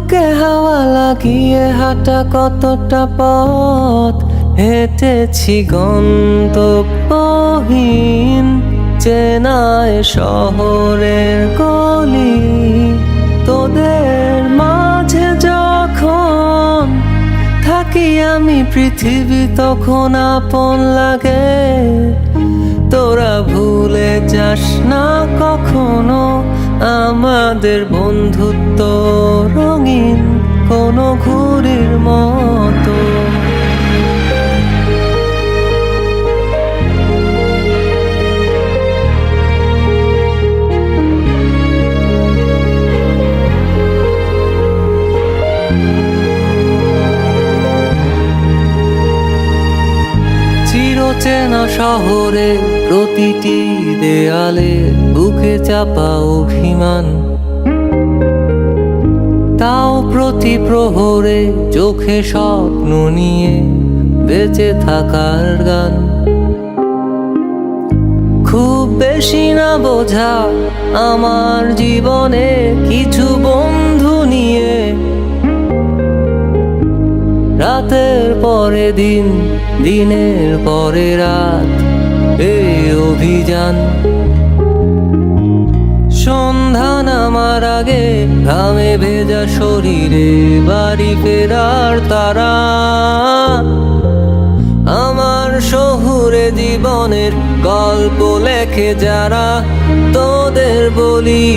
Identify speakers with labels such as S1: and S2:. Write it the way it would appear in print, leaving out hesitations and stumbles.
S1: বুকে হাওয়া লাগিয়ে হাঁটা কতটা পথ হেঁটেছি গন্তব্যহীন চেনায় শহরের গলি। তোদের মাঝে যখন থাকি আমি পৃথিবী তখন আপন লাগে। তোরা ভুলে যাস না কখনো আমাদের বন্ধুত্ব রঙিন কোনো ঘুড়ির মতো। চিরচেনা শহরে প্রতিটি দেয়ালে বুকে চাপা অভিমান, তাও প্রতি প্রহরে চোখে স্বপ্ন নিয়ে বেঁচে থাকার গান। খুব বেশি না বোঝা আমার জীবনে কিছু বন্ধু নিয়ে রাতের পরে দিন, দিনের পরে রাত এই অভিযান। সন্ধ্যা নামার আগে ঘামে ভেজা শরীরে বাড়ি ফেরার তারা। আমার শহুরে জীবনের গল্প লেখে যারা তোদের বলি